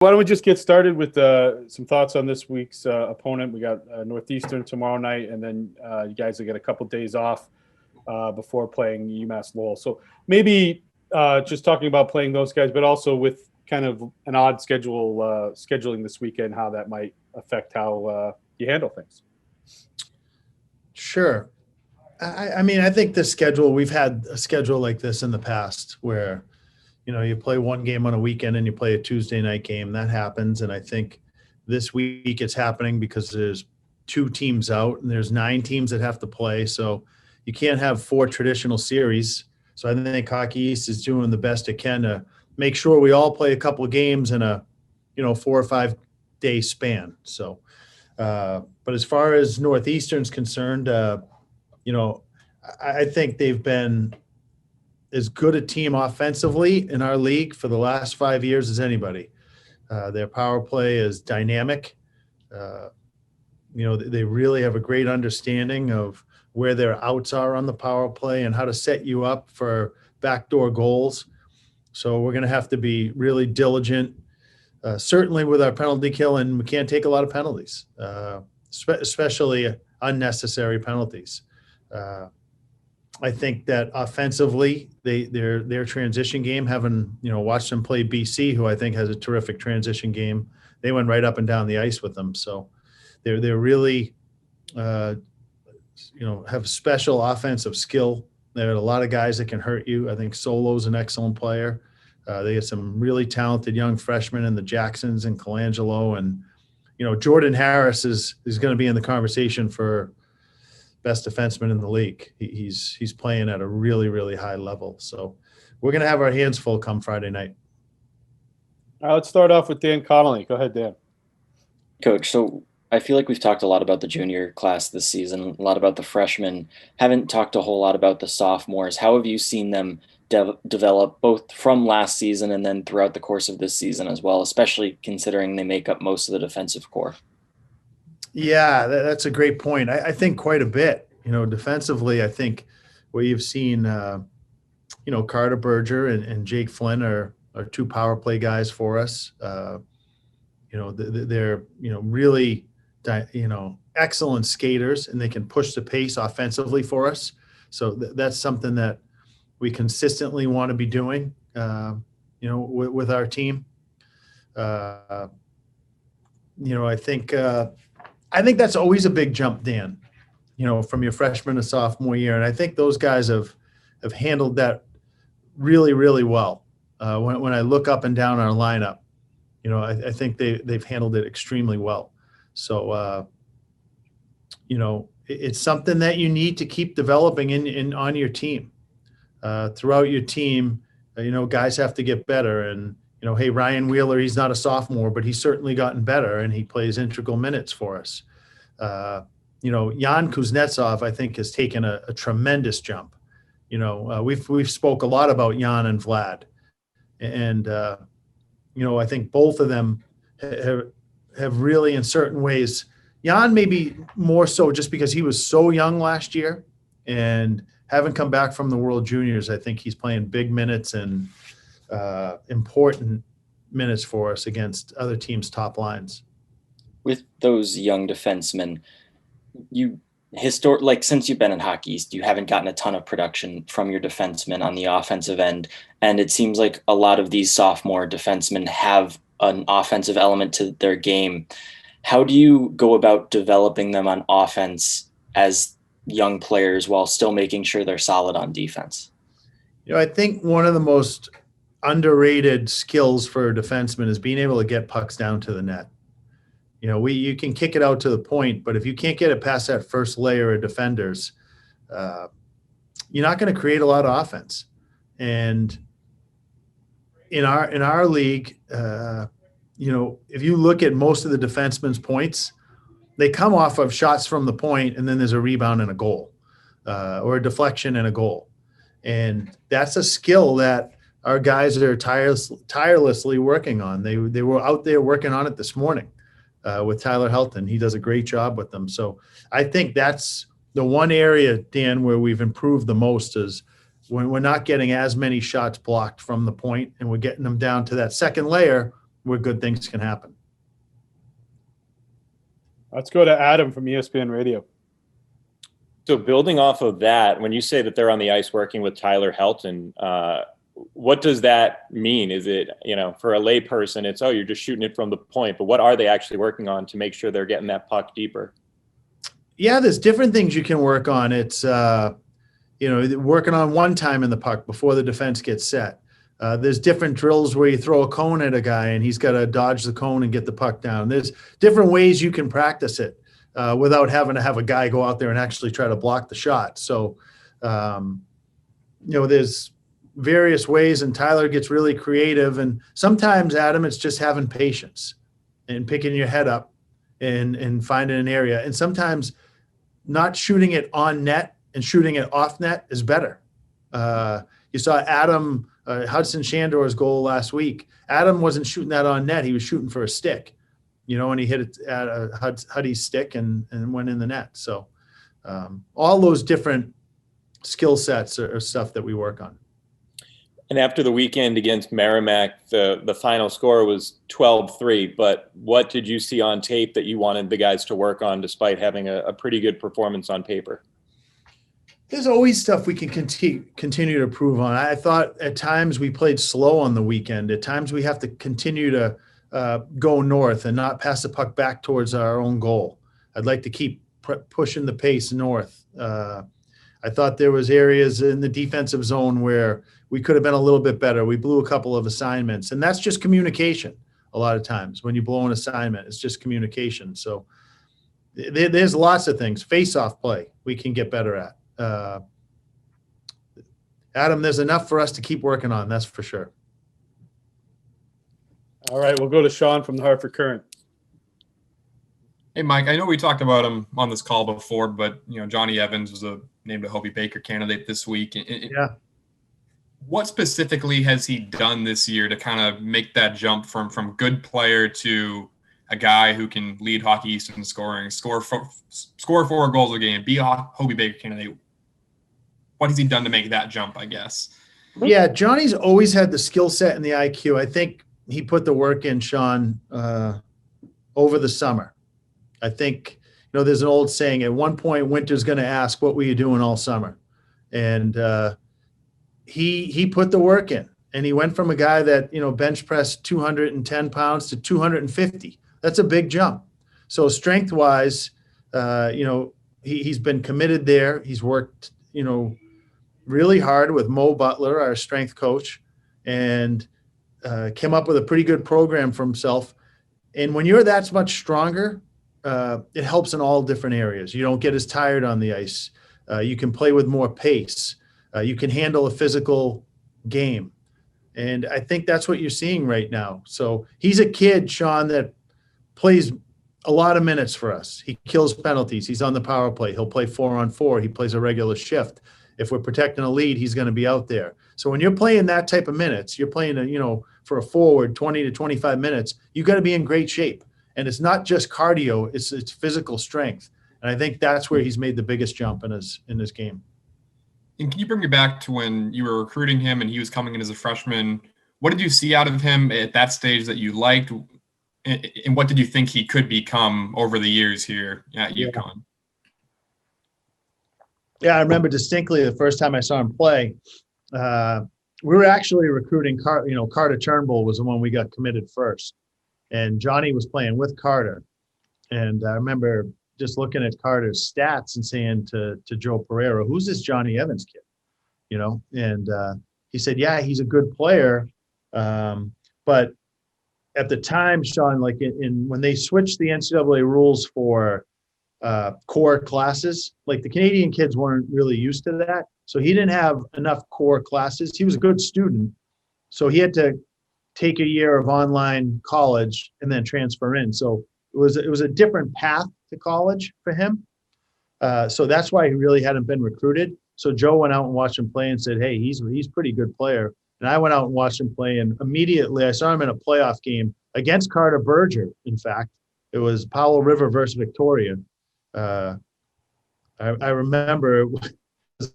Why don't we just get started with some thoughts on this week's opponent? We got Northeastern tomorrow night, and then you guys will get a couple days off before playing UMass Lowell. So maybe just talking about playing those guys, but also with kind of an odd scheduling this weekend, how that might affect how you handle things. Sure. I mean, I think we've had a schedule like this in the past where, you play one game on a weekend and you play a Tuesday night game. That happens. And I think this week it's happening because there's 2 teams out and there's 9 teams that have to play. So you can't have 4 traditional series. So I think Hockey East is doing the best it can to make sure we all play a couple of games in a, 4 or 5 day span. So, but as far as Northeastern's concerned, I think they've been as good a team offensively in our league for the last 5 years as anybody. Their power play is dynamic. They really have a great understanding of where their outs are on the power play and how to set you up for backdoor goals. So we're going to have to be really diligent, certainly with our penalty kill, and we can't take a lot of penalties, especially unnecessary penalties. I think that offensively, their transition game, having watched them play BC, who I think has a terrific transition game, they went right up and down the ice with them. So they're really have special offensive skill. There are a lot of guys that can hurt you. I think Solo's an excellent player. They have some really talented young freshmen in the Jacksons and Colangelo, and Jordan Harris is going to be in the conversation for best defenseman in the league. He's playing at a really, really high level. So we're going to have our hands full come Friday night. All right, let's start off with Dan Connolly. Go ahead, Dan. Coach, so I feel like we've talked a lot about the junior class this season, a lot about the freshmen, haven't talked a whole lot about the sophomores. How have you seen them develop both from last season and then throughout the course of this season as well, especially considering they make up most of the defensive core? Yeah, that's a great point. I think quite a bit. Defensively, I think what you've seen, Carter Berger and Jake Flynn are 2 power play guys for us. They're really excellent skaters, and they can push the pace offensively for us. So that's something that we consistently want to be doing, with our team. I think that's always a big jump, Dan, from your freshman to sophomore year. And I think those guys have handled that really, really well. When I look up and down our lineup, I think they've handled it extremely well. So, it's something that you need to keep developing on your team. Throughout your team, guys have to get better. And, hey, Ryan Wheeler, he's not a sophomore, but he's certainly gotten better, and he plays integral minutes for us. Jan Kuznetsov, I think, has taken a tremendous jump. We've spoke a lot about Jan and Vlad, and I think both of them have really, in certain ways, Jan maybe more so just because he was so young last year and haven't come back from the World Juniors. I think he's playing big minutes and important minutes for us against other teams' top lines. With those young defensemen, since you've been in Hockey East, you haven't gotten a ton of production from your defensemen on the offensive end. And it seems like a lot of these sophomore defensemen have an offensive element to their game. How do you go about developing them on offense as young players while still making sure they're solid on defense? I think one of the most underrated skills for a defenseman is being able to get pucks down to the net. You can kick it out to the point, but if you can't get it past that first layer of defenders, you're not going to create a lot of offense. And in our league, if you look at most of the defensemen's points, they come off of shots from the point, and then there's a rebound and a goal, or a deflection and a goal. And that's a skill that our guys are tirelessly working on. They were out there working on it this morning with Tyler Helton. He does a great job with them. So I think that's the one area, Dan, where we've improved the most is when we're not getting as many shots blocked from the point and we're getting them down to that second layer where good things can happen. Let's go to Adam from ESPN Radio. So building off of that, when you say that they're on the ice working with Tyler Helton, what does that mean? Is it, for a lay person, it's, oh, you're just shooting it from the point, but what are they actually working on to make sure they're getting that puck deeper? Yeah, there's different things you can work on. It's, working on one time in the puck before the defense gets set. There's different drills where you throw a cone at a guy and he's got to dodge the cone and get the puck down. There's different ways you can practice it without having to have a guy go out there and actually try to block the shot. So, there's various ways, and Tyler gets really creative. And sometimes, Adam, it's just having patience and picking your head up and finding an area. And sometimes not shooting it on net and shooting it off net is better. You saw Adam Hudson Shandor's goal last week. Adam wasn't shooting that on net. He was shooting for a stick, and he hit it at Huddy's stick and went in the net. So all those different skill sets are stuff that we work on. And after the weekend against Merrimack, the final score was 12-3. But what did you see on tape that you wanted the guys to work on despite having a pretty good performance on paper? There's always stuff we can continue to improve on. I thought at times we played slow on the weekend. At times we have to continue to go north and not pass the puck back towards our own goal. I'd like to keep pushing the pace north. I thought there was areas in the defensive zone where we could have been a little bit better. We blew a couple of assignments, and that's just communication. A lot of times when you blow an assignment, it's just communication. So there's lots of things. Face-off play we can get better at. Adam, there's enough for us to keep working on. That's for sure. All right, we'll go to Sean from the Hartford Courant. Hey, Mike, I know we talked about him on this call before, but, Johnny Evans was named a Hobie Baker candidate this week. Yeah. What specifically has he done this year to kind of make that jump from good player to a guy who can lead Hockey East in scoring, score 4 goals a game, be a Hobie Baker candidate? What has he done to make that jump, I guess? Yeah, Johnny's always had the skill set and the IQ. I think he put the work in, Sean, over the summer. I think, there's an old saying, at one point, Winter's going to ask, what were you doing all summer? And he put the work in. And he went from a guy that, bench pressed 210 pounds to 250. That's a big jump. So strength-wise, he's been committed there. He's worked, really hard with Mo Butler, our strength coach, and came up with a pretty good program for himself. And when you're that much stronger, it helps in all different areas. You don't get as tired on the ice. You can play with more pace. You can handle a physical game. And I think that's what you're seeing right now. So he's a kid, Sean, that plays a lot of minutes for us. He kills penalties. He's on the power play. He'll play 4-on-4. He plays a regular shift. If we're protecting a lead, he's going to be out there. So when you're playing that type of minutes, you're playing, for a forward 20 to 25 minutes, you got to be in great shape. And it's not just cardio, it's physical strength. And I think that's where he's made the biggest jump in his game. And can you bring me back to when you were recruiting him and he was coming in as a freshman? What did you see out of him at that stage that you liked? And what did you think he could become over the years here at UConn? Yeah, I remember distinctly the first time I saw him play. We were actually recruiting Carter Turnbull was the one we got committed first. And Johnny was playing with Carter. And I remember just looking at Carter's stats and saying to Joe Pereira, who's this Johnny Evans kid? And he said, yeah, he's a good player. But at the time, Sean, like when they switched the NCAA rules for core classes, like the Canadian kids weren't really used to that. So he didn't have enough core classes. He was a good student. So he had to take a year of online college and then transfer in. So it was a different path to college for him. So that's why he really hadn't been recruited. So Joe went out and watched him play and said, hey, he's a pretty good player. And I went out and watched him play, and immediately I saw him in a playoff game against Carter Berger. In fact, it was Powell River versus Victoria. I remember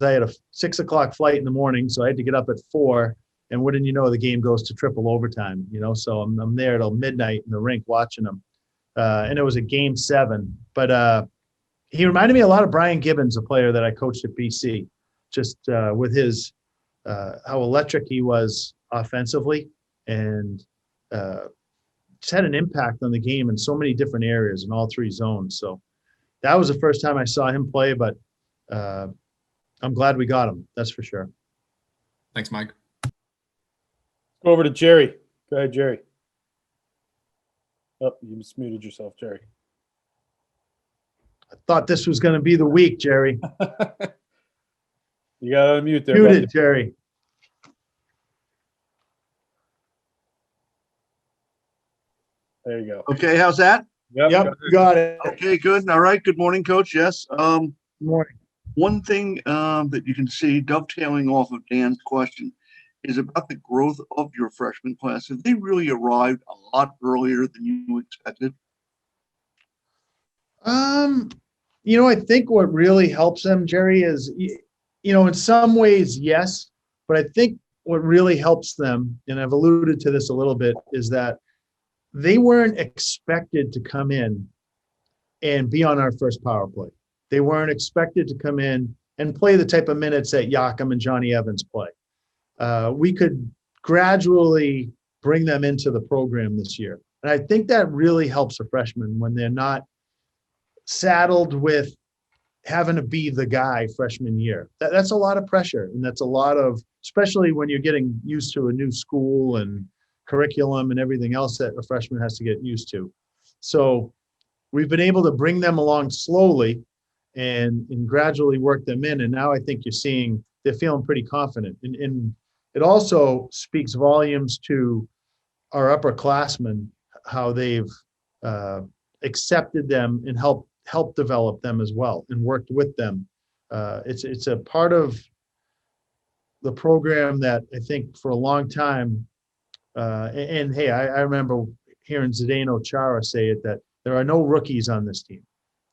I had a 6 o'clock flight in the morning, so I had to get up at 4. And wouldn't you know, the game goes to triple overtime, so I'm there till midnight in the rink watching them. And it was a game 7, but he reminded me a lot of Brian Gibbons, a player that I coached at BC, just with his how electric he was offensively, and just had an impact on the game in so many different areas in all 3 zones. So that was the first time I saw him play, but I'm glad we got him. That's for sure. Thanks, Mike. Go over to Jerry. Go ahead, Jerry. Oh, you just muted yourself, Jerry. I thought this was going to be the week, Jerry. You got to unmute there. Muted, buddy. Jerry. There you go. Okay, how's that? Yep. Yep, you got it. Okay, good. All right. Good morning, Coach. Yes. Good morning. One thing that you can see dovetailing off of Dan's question is about the growth of your freshman class. Have they really arrived a lot earlier than you expected? I think what really helps them, Jerry, is, in some ways, yes, but I think what really helps them, and I've alluded to this a little bit, is that they weren't expected to come in and be on our first power play. They weren't expected to come in and play the type of minutes that Yakum and Johnny Evans play. We could gradually bring them into the program this year. And I think that really helps a freshman when they're not saddled with having to be the guy freshman year. That's a lot of pressure. And that's a lot of, especially when you're getting used to a new school and curriculum and everything else that a freshman has to get used to. So we've been able to bring them along slowly and gradually work them in. And now I think you're seeing they're feeling pretty confident. And it also speaks volumes to our upperclassmen, how they've accepted them and helped develop them as well and worked with them. It's a part of the program that I think for a long time, and hey, I remember hearing Zdeno Chara say it, that there are no rookies on this team.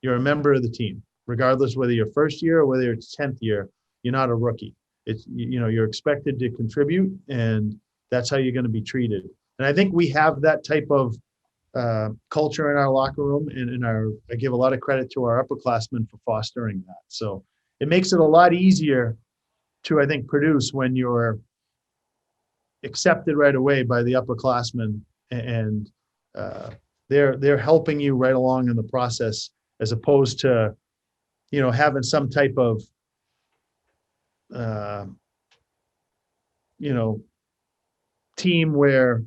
You're a member of the team, regardless whether you're first year or whether it's 10th year, you're not a rookie. It's, you're expected to contribute, and that's how you're going to be treated. And I think we have that type of culture in our locker room, and I give a lot of credit to our upperclassmen for fostering that. So it makes it a lot easier to, I think, produce when you're accepted right away by the upperclassmen, and they're helping you right along in the process, as opposed to, having some type of, team where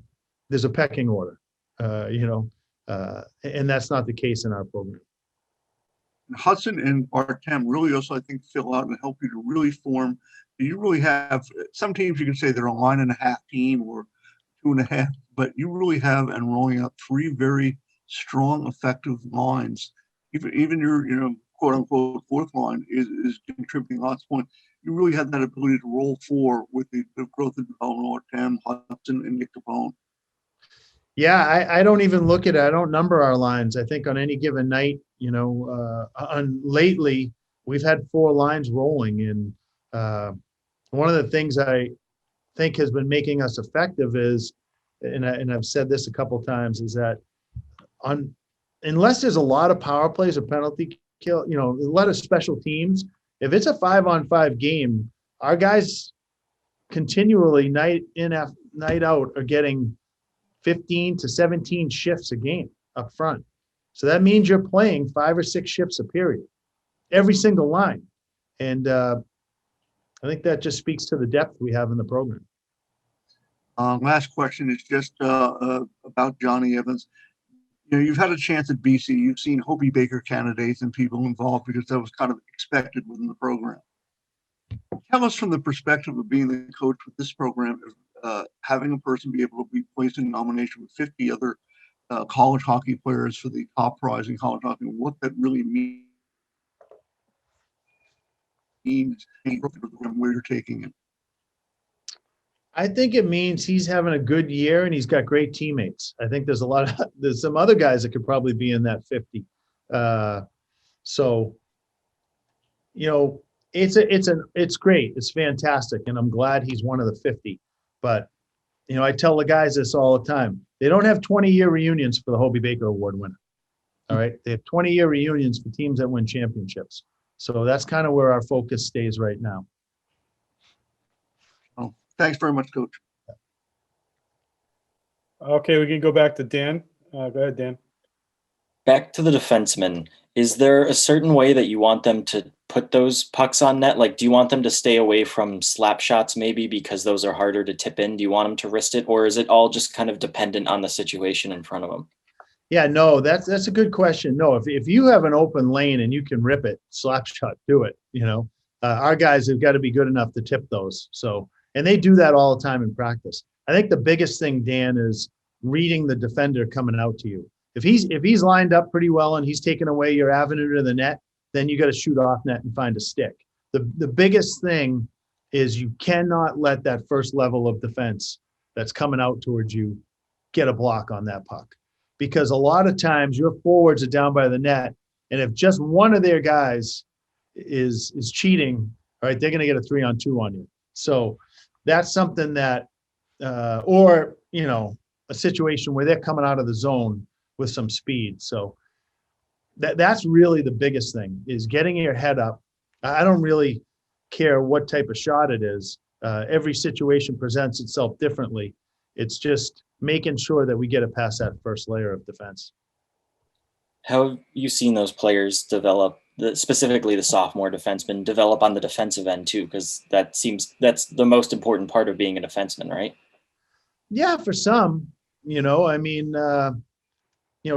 there's a pecking order, and that's not the case in our program. Hudson and Artem really also, I think, fill out and help you to really form. You really have, some teams you can say they're a 1.5 team or 2.5, but you really have, and rolling out 3 very strong, effective lines. Even your, quote unquote, 4th line is contributing lots of points. You really have that ability to roll 4 with the growth and development of Artem, Hudson, and Nick Capone. Yeah, I don't even look at it. I don't number our lines. I think on any given night, lately we've had 4 lines rolling. And one of the things I think has been making us effective is, and I've said this a couple of times, is that unless there's a lot of power plays or penalty kill, a lot of special teams, if it's a 5-on-5 game, our guys continually night in, night out are getting 15 to 17 shifts a game up front. So that means you're playing 5 or 6 shifts a period, every single line. And I think that just speaks to the depth we have in the program. Last question is just about Johnny Evans. You've had a chance at BC. You've seen Hobie Baker candidates and people involved, because that was kind of expected within the program. Tell us from the perspective of being the coach with this program, having a person be able to be placed in nomination with 50 other college hockey players for the top prize in college hockey, what that really means where you're taking it. I think it means he's having a good year and he's got great teammates. I think there's some other guys that could probably be in that 50. So, it's great. It's fantastic. And I'm glad he's one of the 50. But, I tell the guys this all the time. They don't have 20-year reunions for the Hobie Baker Award winner. All right. They have 20-year reunions for teams that win championships. So that's kind of where our focus stays right now. Oh, thanks very much, Coach. Okay, we can go back to Dan. Go ahead, Dan. Back to the defensemen. Is there a certain way that you want them to put those pucks on net? Like, do you want them to stay away from slap shots maybe because those are harder to tip in? Do you want them to wrist it, or is it all just kind of dependent on the situation in front of them? Yeah, no, that's a good question. No, if you have an open lane and you can rip it, slap shot, do it. Our guys have got to be good enough to tip those. So, and they do that all the time in practice. I think the biggest thing, Dan, is reading the defender coming out to you. If he's lined up pretty well and he's taken away your avenue to the net, then you got to shoot off net and find a stick. The biggest thing is you cannot let that first level of defense that's coming out towards you get a block on that puck. Because a lot of times your forwards are down by the net, and if just one of their guys is cheating, all right, they're going to get a 3-on-2 on you. So that's something that, or a situation where they're coming out of the zone with some speed. So that's really the biggest thing, is getting your head up. I don't really care what type of shot it is. Every situation presents itself differently. It's just making sure that we get it past that first layer of defense. How have you seen those players develop, specifically the sophomore defensemen, develop on the defensive end too? Because that's the most important part of being a defenseman, right? Yeah, for some,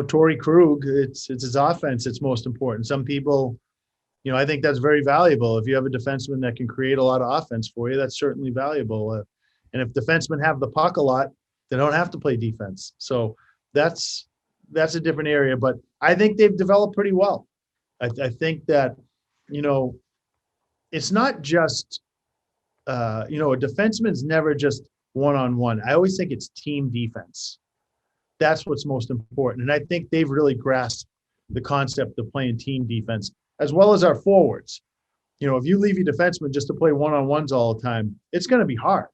Torrey Krug, it's his offense that's most important. Some people, I think that's very valuable. If you have a defenseman that can create a lot of offense for you, that's certainly valuable. And if defensemen have the puck a lot, they don't have to play defense. So that's a different area. But I think they've developed pretty well. I think that, it's not just, a defenseman's never just one-on-one. I always think it's team defense. That's what's most important. And I think they've really grasped the concept of playing team defense, as well as our forwards. If you leave your defenseman just to play one-on-ones all the time, it's going to be hard.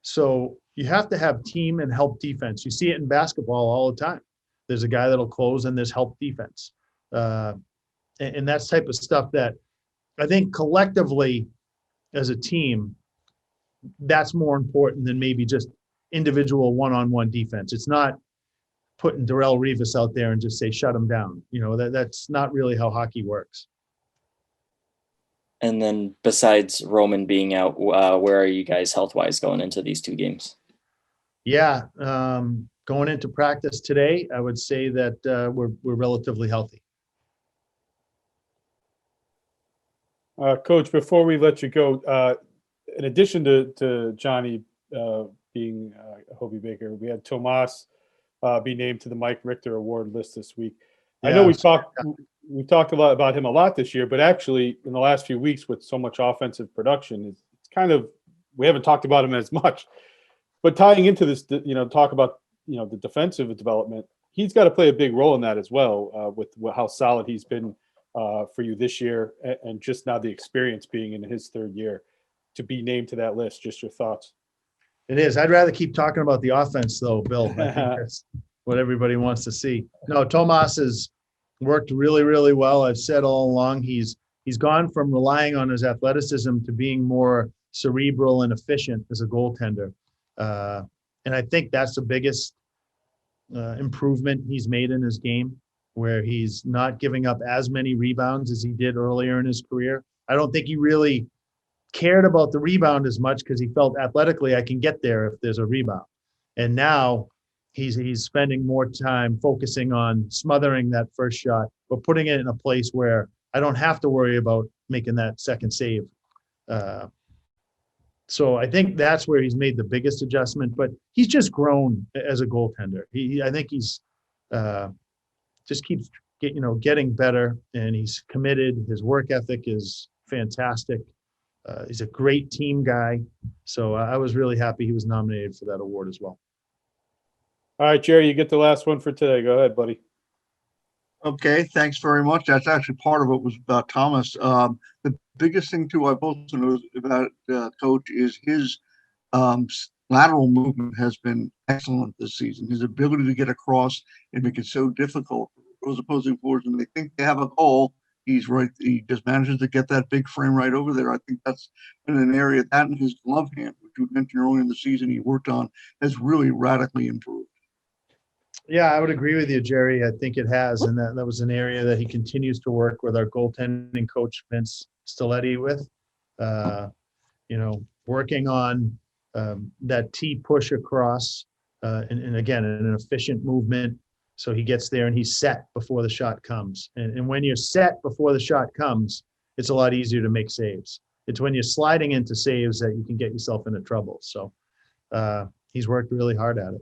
So you have to have team and help defense. You see it in basketball all the time. There's a guy that'll close and there's help defense. And that's type of stuff that I think collectively as a team, that's more important than maybe just individual one-on-one defense. It's not putting Darrell Revis out there and just say, shut him down. That's not really how hockey works. And then besides Roman being out, where are you guys health-wise going into these two games? Yeah, going into practice today, I would say that we're relatively healthy. Coach, before we let you go, in addition to Johnny being Hobie Baker, we had Tomas be named to the Mike Richter Award list this week. Yeah. I know we talked a lot about him a lot this year, but actually in the last few weeks with so much offensive production, it's kind of, we haven't talked about him as much. But tying into this, talk about the defensive development, he's got to play a big role in that as well, with how solid he's been for you this year, and just now the experience being in his third year to be named to that list. Just your thoughts. It is. I'd rather keep talking about the offense though, Bill. I think that's what everybody wants to see. No, Tomas has worked really, really well. I've said all along, he's gone from relying on his athleticism to being more cerebral and efficient as a goaltender. And I think that's the biggest improvement he's made in his game, where he's not giving up as many rebounds as he did earlier in his career. I don't think he really cared about the rebound as much because he felt athletically I can get there if there's a rebound. And now he's spending more time focusing on smothering that first shot, but putting it in a place where I don't have to worry about making that second save. So I think that's where he's made the biggest adjustment, but he's just grown as a goaltender. I think he's just keeps getting better, and he's committed. His work ethic is fantastic. He's a great team guy. So I was really happy he was nominated for that award as well. All right, Jerry, you get the last one for today. Go ahead, buddy. Okay, thanks very much. That's actually part of it was about Thomas. The biggest thing too I've also noticed about Coach is his lateral movement has been excellent this season. His ability to get across and make it so difficult for those opposing forwards when they think they have a goal, he's right. He just manages to get that big frame right over there. I think that's been an area that in his glove hand, which you mentioned earlier in the season he worked on, has really radically improved. Yeah, I would agree with you, Jerry. I think it has, and that was an area that he continues to work with our goaltending coach, Vince Stiletti, with. Working on that T push across, and again, an efficient movement. So he gets there and he's set before the shot comes. And when you're set before the shot comes, it's a lot easier to make saves. It's when you're sliding into saves that you can get yourself into trouble. So he's worked really hard at it.